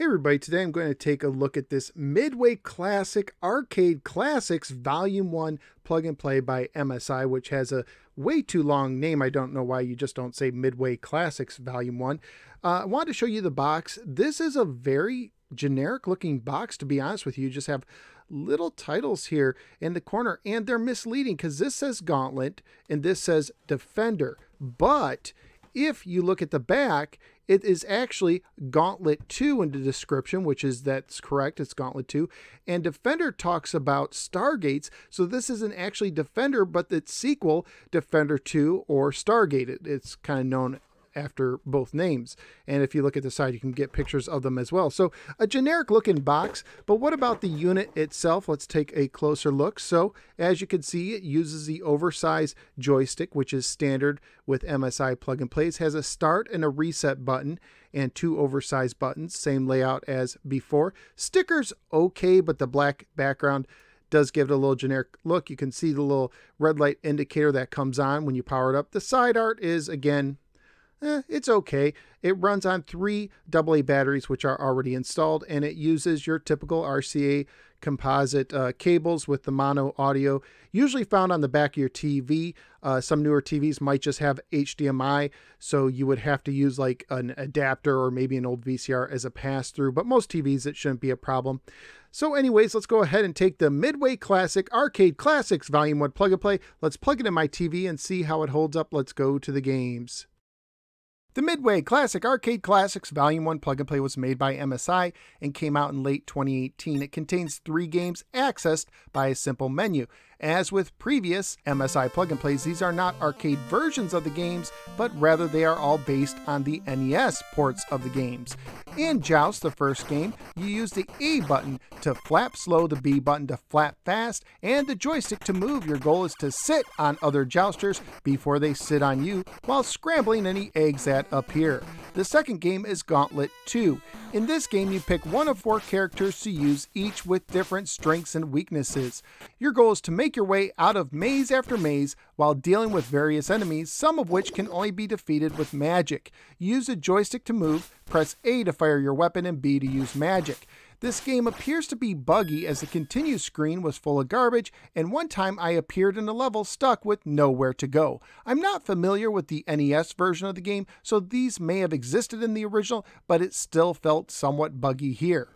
Everybody, today I'm going to take a look at this Midway Classic Arcade Classics Volume 1 Plug and Play by MSI, which has a way too long name. I don't know why you just don't say Midway Classics Volume 1. I wanted to show you the box. This is a very generic looking box, to be honest with you. You just have little titles here in the corner, and they're misleading because this says Gauntlet and this says Defender. But if you look at the back, it is actually Gauntlet 2 in the description, that's correct. It's Gauntlet 2. And Defender talks about Stargates. So this isn't actually Defender, but its sequel, Defender 2 or Stargate. It's kind of known after both names. And if you look at the side, you can get pictures of them as well. So a generic looking box, but what about the unit itself? Let's take a closer look. So as you can see, it uses the oversized joystick, which is standard with MSI plug and plays, has a start and a reset button and two oversized buttons, same layout as before. Stickers okay, but the black background does give it a little generic look. You can see the little red light indicator that comes on when you power it up. The side art is, again, it's okay. It runs on 3 AA batteries, which are already installed, and it uses your typical RCA composite cables with the mono audio, usually found on the back of your TV. Some newer TVs might just have HDMI, so you would have to use like an adapter or maybe an old VCR as a pass-through, but most TVs, it shouldn't be a problem. So anyways, let's go ahead and take the Midway Classic Arcade Classics Volume 1 Plug and Play. Let's plug it in my TV and see how it holds up. Let's go to the games. The Midway Classic Arcade Classics Volume 1 Plug and Play was made by MSI and came out in late 2018. It contains 3 games accessed by a simple menu. As with previous MSI Plug and Plays, these are not arcade versions of the games, but rather they are all based on the NES ports of the games. In Joust, the first game, you use the A button to flap slow, the B button to flap fast, and the joystick to move. Your goal is to sit on other jousters before they sit on you while scrambling any eggs that appear. The second game is Gauntlet 2. In this game, you pick one of 4 characters to use, each with different strengths and weaknesses. Your goal is to make your way out of maze after maze while dealing with various enemies, some of which can only be defeated with magic. Use a joystick to move, press A to fire your weapon, and B to use magic. This game appears to be buggy as the continue screen was full of garbage, and one time I appeared in a level stuck with nowhere to go. I'm not familiar with the NES version of the game, so these may have existed in the original, but it still felt somewhat buggy here.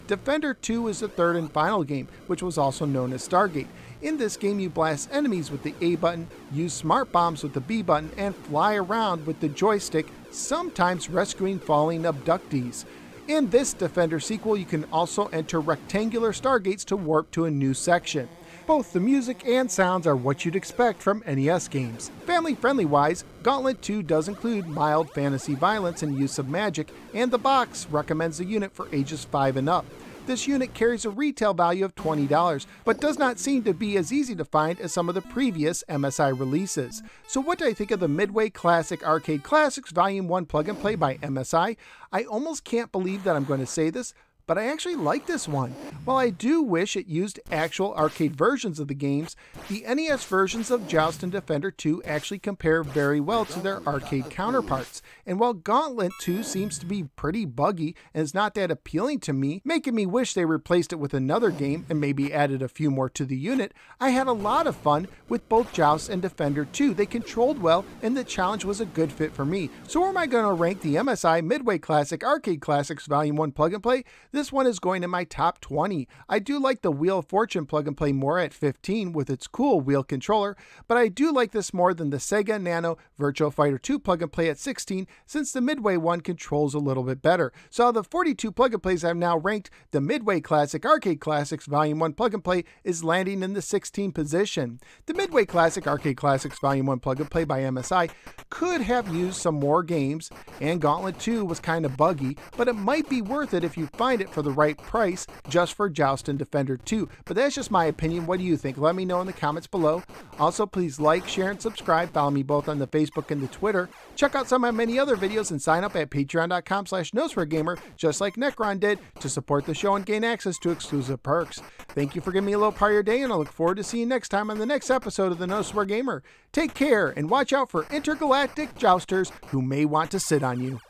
Defender 2 is the third and final game, which was also known as Stargate. In this game, you blast enemies with the A button, use smart bombs with the B button, and fly around with the joystick, sometimes rescuing falling abductees. In this Defender sequel, you can also enter rectangular Stargates to warp to a new section. Both the music and sounds are what you'd expect from NES games. Family-friendly wise, Gauntlet 2 does include mild fantasy violence and use of magic, and the box recommends the unit for ages 5 and up. This unit carries a retail value of $20, but does not seem to be as easy to find as some of the previous MSI releases. So what do I think of the Midway Classic Arcade Classics Volume 1 Plug and Play by MSI? I almost can't believe that I'm going to say this, but I actually like this one. While I do wish it used actual arcade versions of the games, the NES versions of Joust and Defender 2 actually compare very well to their arcade counterparts. And while Gauntlet 2 seems to be pretty buggy and is not that appealing to me, making me wish they replaced it with another game and maybe added a few more to the unit, I had a lot of fun with both Joust and Defender 2. They controlled well and the challenge was a good fit for me. So where am I going to rank the MSI Midway Classic Arcade Classics Volume 1 Plug and Play? This one is going in my top 20. I do like the Wheel of Fortune Plug and Play more at 15 with its cool wheel controller, but I do like this more than the Sega Nano Virtua Fighter 2 Plug and Play at 16 since the Midway one controls a little bit better. So out of the 42 Plug and Plays I've now ranked, the Midway Classic Arcade Classics Volume 1 Plug and Play is landing in the 16th position. The Midway Classic Arcade Classics Volume 1 Plug and Play by MSI could have used some more games, and Gauntlet 2 was kind of buggy, but it might be worth it if you find it for the right price just for Joust and Defender 2. But that's just my opinion. What do you think? Let me know in the comments below. Also, please like, share, and subscribe. Follow me both on the Facebook and the Twitter. Check out some of my many other videos and sign up at patreon.com/NoSwearGamer, just like Necron did, to support the show and gain access to exclusive perks. Thank you for giving me a little part of your day, and I look forward to seeing you next time on the next episode of the No Swear Gamer. Take care, and watch out for intergalactic jousters who may want to sit on you.